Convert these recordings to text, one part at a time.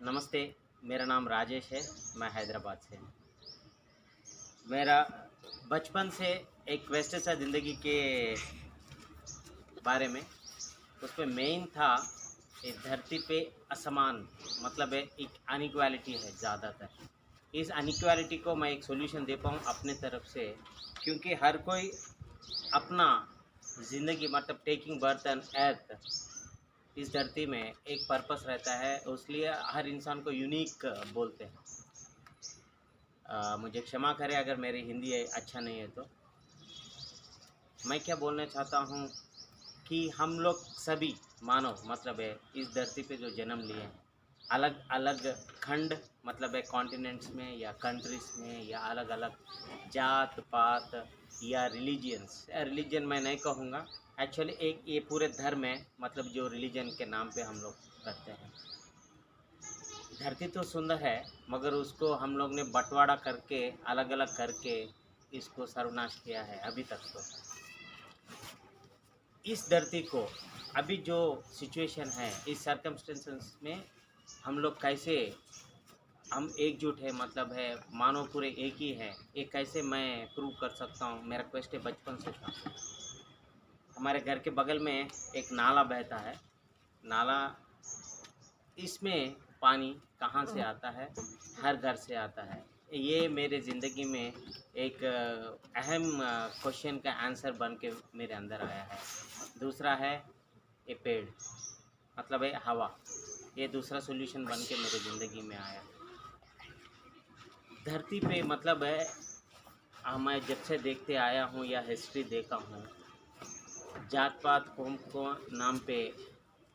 नमस्ते। मेरा नाम राजेश है। मैं हैदराबाद से। मेरा बचपन से एक क्वेस्ट था ज़िंदगी के बारे में। उसमें मेन था इस धरती पे असमान, मतलब है एक अनइक्वालिटी है ज़्यादातर। इस अनइक्वालिटी को मैं एक सॉल्यूशन दे पाऊँ अपने तरफ से, क्योंकि हर कोई अपना ज़िंदगी मतलब टेकिंग बर्थ एंड अर्थ, इस धरती में एक पर्पस रहता है, इसलिए हर इंसान को यूनिक बोलते हैं। मुझे क्षमा करें अगर मेरी हिंदी अच्छा नहीं है तो। मैं क्या बोलना चाहता हूँ कि हम लोग सभी मानव मतलब है इस धरती पे जो जन्म लिए हैं, अलग अलग खंड मतलब है कॉन्टिनेंट्स में या कंट्रीज में, या अलग अलग जात पात या रिलीजन मैं नहीं कहूँगा। एक्चुअली एक ये पूरे धर्म है, मतलब जो रिलीजन के नाम पे हम लोग करते हैं। धरती तो सुंदर है, मगर उसको हम लोग ने बंटवारा करके अलग अलग करके इसको सर्वनाश किया है अभी तक। तो इस धरती को अभी जो सिचुएशन है, इस सर्कमस्टेंसेस में हम लोग कैसे हम एकजुट है, मतलब है मानव पूरे एक ही है, ये कैसे मैं प्रूव कर सकता हूँ। मेरा क्वेश्चन बचपन से था। हमारे घर के बगल में एक नाला बहता है। नाला, इसमें पानी कहाँ से आता है? हर घर से आता है। ये मेरे ज़िंदगी में एक अहम क्वेश्चन का आंसर बन के मेरे अंदर आया है। दूसरा है ये पेड़, मतलब है हवा। ये दूसरा सॉल्यूशन बन के मेरे ज़िंदगी में आया। धरती पे मतलब है मैं जब से देखते आया हूँ या हिस्ट्री देखा हूँ, जात पात कौम को नाम पे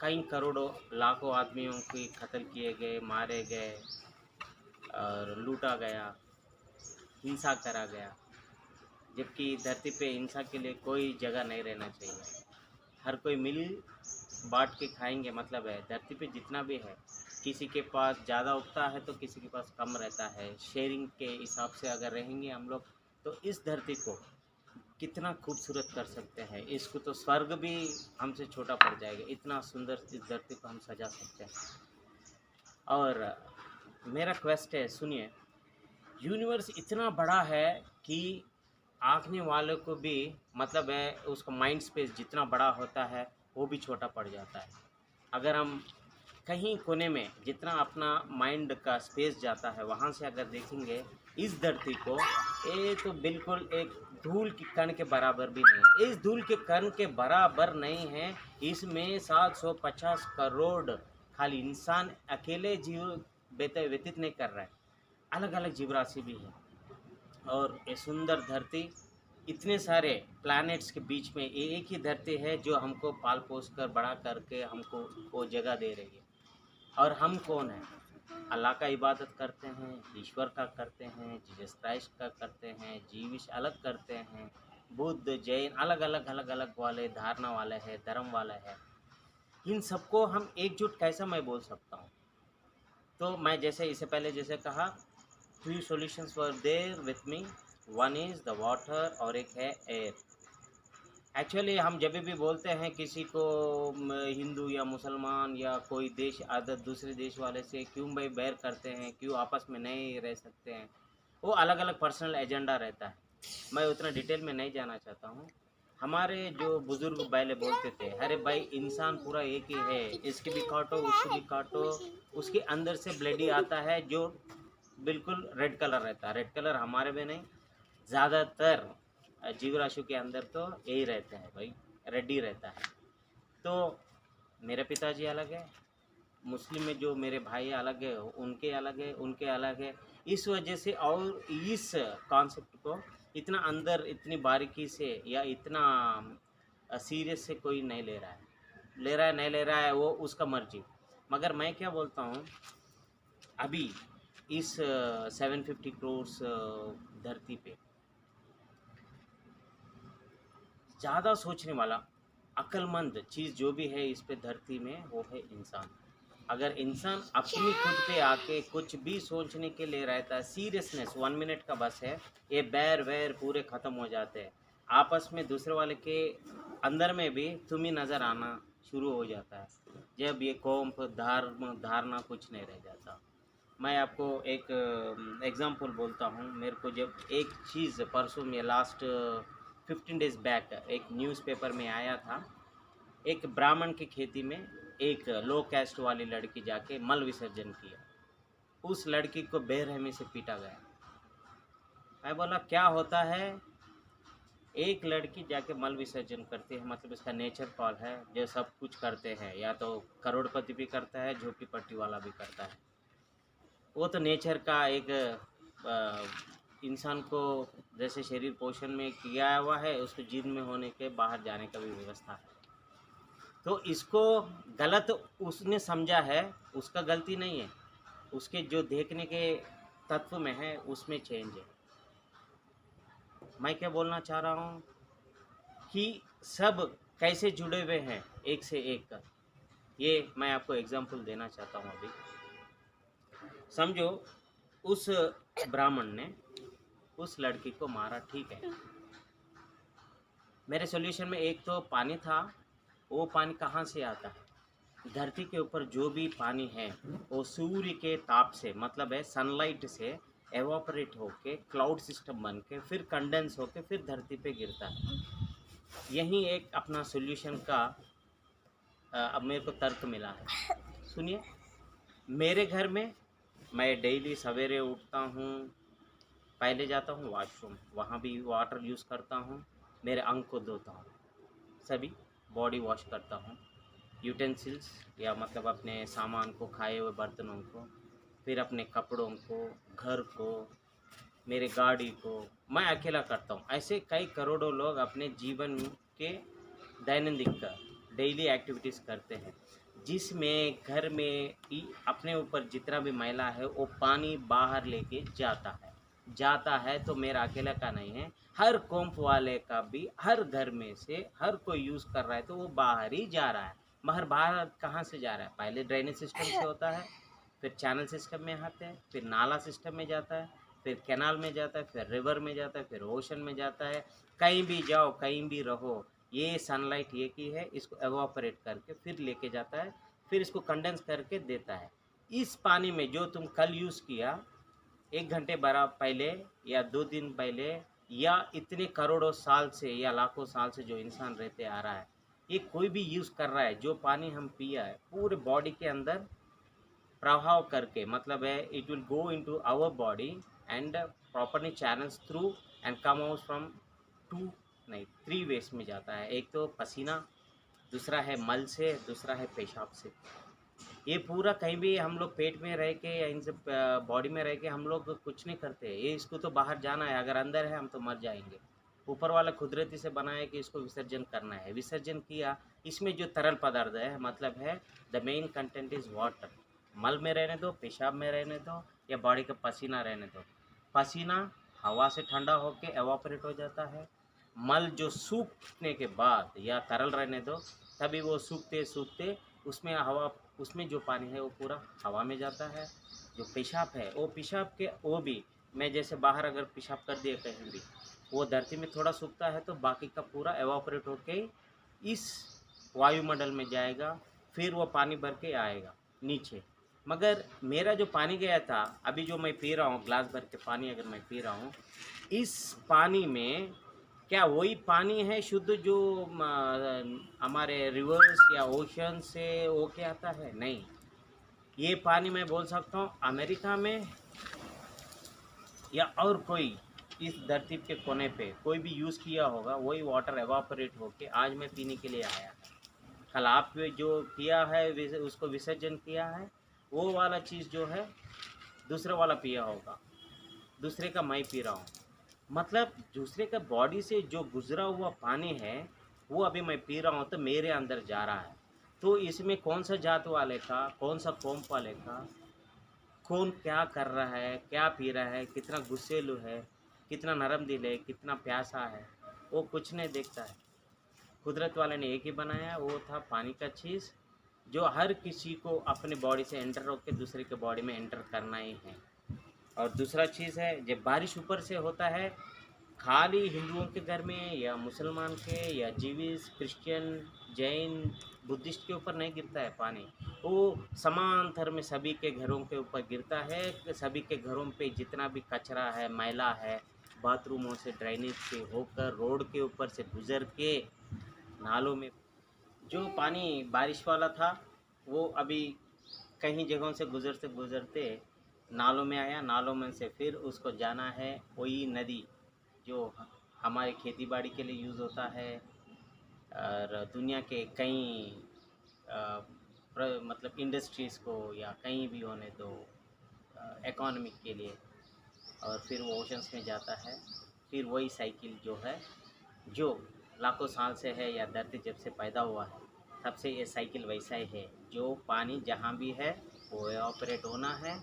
कई करोड़ों लाखों आदमियों की कत्ल किए गए, मारे गए और लूटा गया, हिंसा करा गया। जबकि धरती पे हिंसा के लिए कोई जगह नहीं रहना चाहिए। हर कोई मिल बांट के खाएंगे, मतलब है धरती पे जितना भी है, किसी के पास ज़्यादा उगता है तो किसी के पास कम रहता है। शेयरिंग के हिसाब से अगर रहेंगे हम लोग तो इस धरती को कितना खूबसूरत कर सकते हैं। इसको तो स्वर्ग भी हमसे छोटा पड़ जाएगा, इतना सुंदर इस धरती को हम सजा सकते हैं। और मेरा क्वेस्ट है, सुनिए। यूनिवर्स इतना बड़ा है कि आँकने वाले को भी मतलब है उसका माइंड स्पेस जितना बड़ा होता है वो भी छोटा पड़ जाता है। अगर हम कहीं कोने में जितना अपना माइंड का स्पेस जाता है, वहाँ से अगर देखेंगे इस धरती को, ये तो बिल्कुल एक धूल की कण के बराबर भी नहीं। इस धूल के कण के बराबर नहीं है। इसमें 750 करोड़ खाली इंसान अकेले जीव व्यतीत नहीं कर रहा है, अलग अलग जीव राशि भी है। और ये सुंदर धरती, इतने सारे प्लैनेट्स के बीच में ये एक ही धरती है जो हमको पाल पोस कर बड़ा करके हमको वो जगह दे रही है। और हम कौन हैं? अल्लाह का इबादत करते हैं, ईश्वर का करते हैं, जीसस क्राइस्ट का करते हैं, जीविश अलग करते हैं, बुद्ध जैन अलग अलग वाले धारणा वाले हैं, धर्म वाले हैं। इन सबको हम एकजुट कैसे मैं बोल सकता हूँ? तो मैं जैसे इससे पहले जैसे कहा, two solutions were there with me. One is the water और एक है एयर। एक्चुअली हम जब भी बोलते हैं किसी को हिंदू या मुसलमान या कोई देश अदर दूसरे देश वाले से क्यों भाई बैर करते हैं, क्यों आपस में नहीं रह सकते हैं, वो अलग अलग पर्सनल एजेंडा रहता है। मैं उतना डिटेल में नहीं जाना चाहता हूँ। हमारे जो बुज़ुर्ग पहले बोलते थे, अरे भाई इंसान पूरा एक ही है, इसकी भी काटो उसकी भी काटो, उसके अंदर से ब्लड ही आता है जो बिल्कुल रेड कलर रहता है। रेड कलर हमारे में नहीं, ज़्यादातर जीव राशि के अंदर तो यही रहते हैं भाई, रेड ही रहता है। तो मेरे पिताजी अलग है, मुस्लिम में जो मेरे भाई अलग है, उनके अलग है, उनके अलग है। इस वजह से और इस कॉन्सेप्ट को इतना अंदर इतनी बारीकी से या इतना सीरियस से कोई नहीं ले रहा है। ले रहा है नहीं ले रहा है वो उसका मर्जी। मगर मैं क्या बोलता हूँ, अभी इस 750 करोड़ धरती पे ज़्यादा सोचने वाला अक्लमंद चीज़ जो भी है इस पे धरती में, वो है इंसान। अगर इंसान अपनी खुद पे आके कुछ भी सोचने के लिए रहता है, सीरियसनेस 1 मिनट का बस है, ये बैर वैर पूरे ख़त्म हो जाते हैं। आपस में दूसरे वाले के अंदर में भी तुम ही नज़र आना शुरू हो जाता है। जब ये कोम्प धारना कुछ नहीं रह जाता। मैं आपको एक एग्ज़ाम्पल बोलता हूँ। मेरे को जब एक चीज़ परसों में लास्ट 15 डेज़ बैक एक न्यूज़पेपर में आया था, एक ब्राह्मण की खेती में एक लो कैस्ट वाली लड़की जाके मल विसर्जन किया। उस लड़की को बेरहमी से पीटा गया। मैं बोला क्या होता है, एक लड़की जाके मल विसर्जन करती है, मतलब इसका नेचर कॉल है। जो सब कुछ करते हैं, या तो करोड़पति भी करता है, झोपड़ीपट्टी वाला भी करता है। वो तो नेचर का एक इंसान को जैसे शरीर पोषण में किया हुआ है, उसको जिन में होने के बाहर जाने का भी व्यवस्था है। तो इसको गलत उसने समझा है, उसका गलती नहीं है, उसके जो देखने के तत्व में है उसमें चेंज है। मैं क्या बोलना चाह रहा हूँ कि सब कैसे जुड़े हुए हैं एक से एक का, ये मैं आपको एग्जांपल देना चाहता हूँ। अभी समझो उस ब्राह्मण ने उस लड़की को मारा, ठीक है। मेरे सॉल्यूशन में एक तो पानी था, वो पानी कहाँ से आता है? धरती के ऊपर जो भी पानी है वो सूर्य के ताप से, मतलब है सनलाइट से एवापोरेट होके क्लाउड सिस्टम बन के फिर कंडेंस होके फिर धरती पे गिरता है। यही एक अपना सॉल्यूशन का अब मेरे को तर्क मिला है। सुनिए, मेरे घर में मैं डेली सवेरे उठता हूँ, पहले जाता हूँ वॉशरूम, वहाँ भी वाटर यूज़ करता हूँ, मेरे अंग को धोता हूँ, सभी बॉडी वॉश करता हूँ, यूटेंसिल्स या मतलब अपने सामान को, खाए हुए बर्तनों को, फिर अपने कपड़ों को, घर को, मेरे गाड़ी को मैं अकेला करता हूँ। ऐसे कई करोड़ों लोग अपने जीवन के दैनंदिन का डेली एक्टिविटीज़ करते हैं, जिसमें घर में ही अपने ऊपर जितना भी मैला है वो पानी बाहर लेके जाता है। तो मेरा अकेला का नहीं है, हर कॉम्प वाले का भी, हर घर में से हर कोई यूज़ कर रहा है तो वो बाहर ही जा रहा है। मगर बाहर कहाँ से जा रहा है? पहले ड्रेनेज सिस्टम से होता है, फिर चैनल सिस्टम में आते हैं, फिर नाला सिस्टम में जाता है, फिर कैनाल में जाता है, फिर रिवर में जाता है, फिर ओशन में जाता है। कहीं भी जाओ, कहीं भी रहो, ये सनलाइट ये की है, इसको एवापोरेट करके फिर लेके जाता है, फिर इसको कंडेंस करके देता है। इस पानी में जो तुम कल यूज़ किया, 1 घंटे पहले या 2 दिन पहले या इतने करोड़ों साल से या लाखों साल से जो इंसान रहते आ रहा है, ये कोई भी यूज़ कर रहा है। जो पानी हम पिया है पूरे बॉडी के अंदर प्रभाव करके, मतलब है it will go into our body and properly channels through and come out from 2 नहीं 3 वेज में जाता है। एक तो पसीना, दूसरा है मल से, दूसरा है पेशाब से। ये पूरा कहीं भी हम लोग पेट में रह के या इन सब बॉडी में रह के हम लोग कुछ नहीं करते, ये इसको तो बाहर जाना है। अगर अंदर है हम तो मर जाएंगे। ऊपर वाला कुदरती से बनाया कि इसको विसर्जन करना है, विसर्जन किया। इसमें जो तरल पदार्थ है, मतलब है the main content is water. मल में रहने दो, पेशाब में रहने दो, या बॉडी का पसीना रहने दो। पसीना हवा से ठंडा होके एवापोरेट हो जाता है। मल जो सूखने के बाद या तरल रहने दो, तभी वो सूखते सूखते उसमें हवा, उसमें जो पानी है वो पूरा हवा में जाता है। जो पेशाब है वो पेशाब के वो भी, मैं जैसे बाहर अगर पेशाब कर दिया कहीं भी, वो धरती में थोड़ा सूखता है तो बाकी का पूरा एवापोरेट होके इस वायुमंडल में जाएगा, फिर वो पानी भर के आएगा नीचे। मगर मेरा जो पानी गया था, अभी जो मैं पी रहा हूँ, ग्लास भर के पानी अगर मैं पी रहा हूँ, इस पानी में क्या वही पानी है शुद्ध जो हमारे रिवर्स या ओशन से होके आता है? नहीं। ये पानी मैं बोल सकता हूँ अमेरिका में या और कोई इस धरती के कोने पे कोई भी यूज़ किया होगा, वही वाटर एवापोरेट होके आज मैं पीने के लिए आया है। कल आप जो किया है उसको विसर्जन किया है, वो वाला चीज़ जो है दूसरा वाला पिया होगा, दूसरे का मैं पी रहा हूँ। मतलब दूसरे का बॉडी से जो गुजरा हुआ पानी है वो अभी मैं पी रहा हूँ तो मेरे अंदर जा रहा है। तो इसमें कौन सा जात वाले का, कौन सा कौम वाले का, कौन क्या कर रहा है, क्या पी रहा है, कितना गुस्सेलू है, कितना नरम दिल है, कितना प्यासा है, वो कुछ नहीं देखता है। कुदरत वाले ने एक ही बनाया, वो था पानी का चीज़, जो हर किसी को अपने बॉडी से एंटर होकर दूसरे के बॉडी में एंटर करना ही है। और दूसरा चीज़ है, जब बारिश ऊपर से होता है खाली हिंदुओं के घर में या मुसलमान के या जीविस क्रिश्चियन जैन बुद्धिस्ट के ऊपर नहीं गिरता है पानी। वो समांतर में सभी के घरों के ऊपर गिरता है। सभी के घरों पे जितना भी कचरा है, मैला है, बाथरूमों से ड्रेनेज से होकर रोड के ऊपर से गुजर के नालों में जो पानी बारिश वाला था, वो अभी कहीं जगहों से गुजरते गुजरते नालों में आया। नालों में से फिर उसको जाना है वही नदी जो हमारे खेती बाड़ी के लिए यूज़ होता है और दुनिया के कई मतलब इंडस्ट्रीज़ को या कहीं भी होने दो इकोनॉमिक के लिए, और फिर वो ओशंस में जाता है। फिर वही साइकिल जो है, जो लाखों साल से है या धरती जब से पैदा हुआ है तब से ये साइकिल वैसा ही है। जो पानी जहाँ भी है वो ऑपरेट होना है,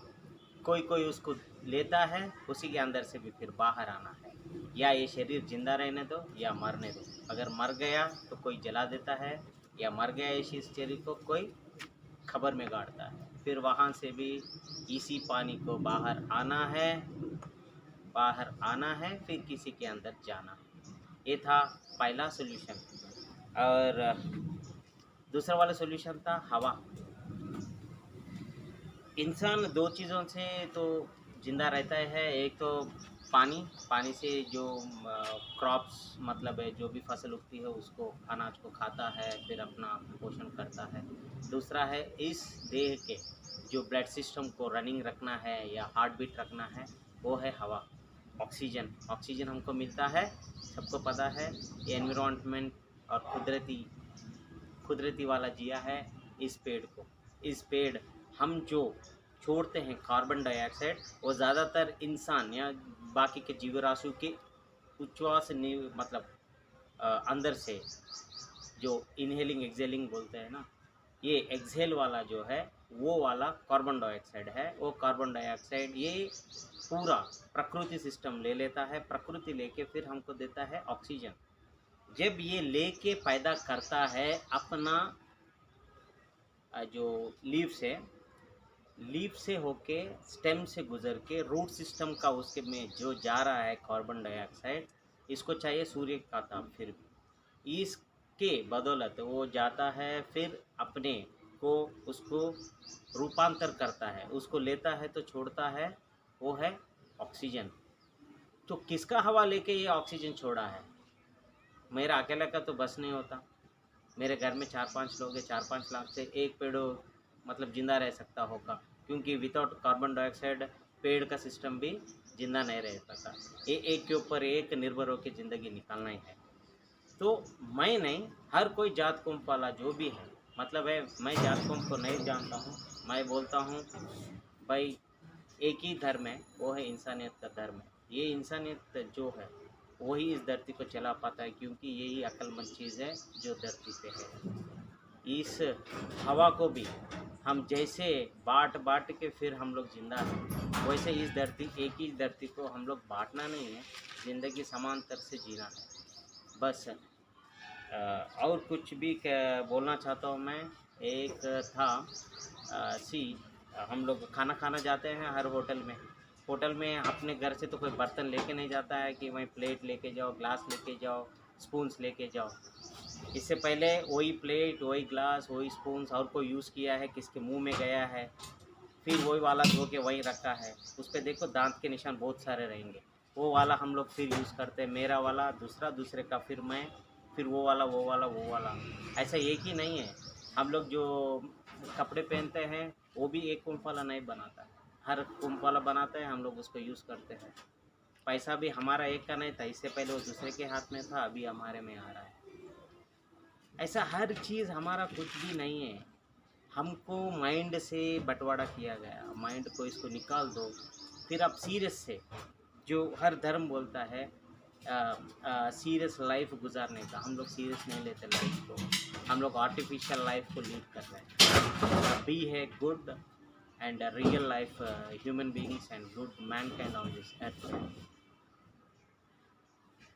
कोई कोई उसको लेता है, उसी के अंदर से भी फिर बाहर आना है। या ये शरीर जिंदा रहने दो या मरने दो। अगर मर गया तो कोई जला देता है, या मर गया इस शरीर को कोई खबर में गाड़ता है। फिर वहाँ से भी इसी पानी को बाहर आना है, बाहर आना है, फिर किसी के अंदर जाना है। ये था पहला सॉल्यूशन। और दूसरा वाला सॉल्यूशन था हवा। इंसान दो चीज़ों से तो ज़िंदा रहता है। एक तो पानी, पानी से जो क्रॉप्स मतलब है जो भी फसल उगती है उसको, अनाज को खाता है, फिर अपना पोषण करता है। दूसरा है इस देह के जो ब्लड सिस्टम को रनिंग रखना है या हार्ट बीट रखना है, वो है हवा, ऑक्सीजन। ऑक्सीजन हमको मिलता है, सबको पता है। ये एनवायरनमेंट और कुदरती वाला जिया है इस पेड़ को। इस पेड़ हम जो छोड़ते हैं कार्बन डाइऑक्साइड, वो ज़्यादातर इंसान या बाकी के जीवराशियों के उच्छ्वास मतलब अंदर से जो इनहेलिंग एक्सहेलिंग बोलते हैं ना, ये एक्सहेल वाला जो है वो वाला कार्बन डाइऑक्साइड है। वो कार्बन डाइऑक्साइड ये पूरा प्रकृति सिस्टम ले लेता है। प्रकृति लेके फिर हमको देता है ऑक्सीजन। जब ये लेके पैदा करता है अपना जो लीफ से होके स्टेम से गुजर के रूट सिस्टम का उसके में जो जा रहा है कार्बन डाइऑक्साइड, इसको चाहिए सूर्य का ताप। फिर भी इसके बदौलत वो जाता है, फिर अपने को उसको रूपांतर करता है, उसको लेता है तो छोड़ता है, वो है ऑक्सीजन। तो किसका हवा लेके ये ऑक्सीजन छोड़ा है? मेरा अकेला का तो बस नहीं होता। मेरे घर में 4-5 लोग हैं, 4-5 लाख से एक पेड़ मतलब ज़िंदा रह सकता होगा, क्योंकि विदाउट कार्बन डाइऑक्साइड पेड़ का सिस्टम भी ज़िंदा नहीं रह सकता। ये एक के ऊपर एक निर्भर होकर ज़िंदगी निकालना ही है। तो मैं नहीं, हर कोई जात कौम वाला जो भी है, मतलब है मैं जात कौम को नहीं जानता हूँ। मैं बोलता हूँ भाई एक ही धर्म है, वो है इंसानियत का धर्म है। ये इंसानियत जो है वही इस धरती को चला पाता है, क्योंकि यही अक्लमंद चीज़ है जो धरती पे है। इस हवा को भी हम जैसे बांट बांट के फिर हम लोग जिंदा हैं, वैसे इस धरती, एक ही धरती को हम लोग बांटना नहीं है, ज़िंदगी समांतर से जीना है बस। और कुछ भी बोलना चाहता हूँ मैं। एक था हम लोग खाना खाना जाते हैं हर होटल में अपने घर से तो कोई बर्तन लेके नहीं जाता है कि वहीं प्लेट लेके जाओ, ग्लास लेके जाओ, स्पून्स लेके जाओ। इससे पहले वही प्लेट, वही ग्लास, वही स्पून्स और कोई यूज़ किया है, किसके मुंह में गया है, फिर वही वाला धो के वहीं रखा है। उस पर देखो दांत के निशान बहुत सारे रहेंगे। वो वाला हम लोग फिर यूज़ करते हैं, मेरा वाला दूसरा, दूसरे का फिर मैं, फिर वो वाला वो वाला वो वाला। ऐसा एक ही नहीं है। हम लोग जो कपड़े पहनते हैं वो भी एक कुंभ वाला नहीं बनाता है, हर कुंभ वाला बनाता है, हम लोग उसको यूज़ करते हैं। पैसा भी हमारा एक का नहीं था, इससे पहले वो दूसरे के हाथ में था, अभी हमारे में आ रहा है। ऐसा हर चीज़ हमारा कुछ भी नहीं है। हमको माइंड से बंटवारा किया गया, माइंड को इसको निकाल दो। फिर आप सीरियस से, जो हर धर्म बोलता है सीरियस लाइफ गुजारने का, हम लोग सीरियस नहीं लेते लाइफ को। हम लोग आर्टिफिशियल लाइफ को लीड कर रहे हैं। बी है good and real life human beings and good man kind on this earth.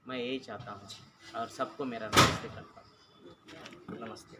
मैं यही चाहता हूँ और सबको मेरा नमस्ते करता हूँ। नमस्ते।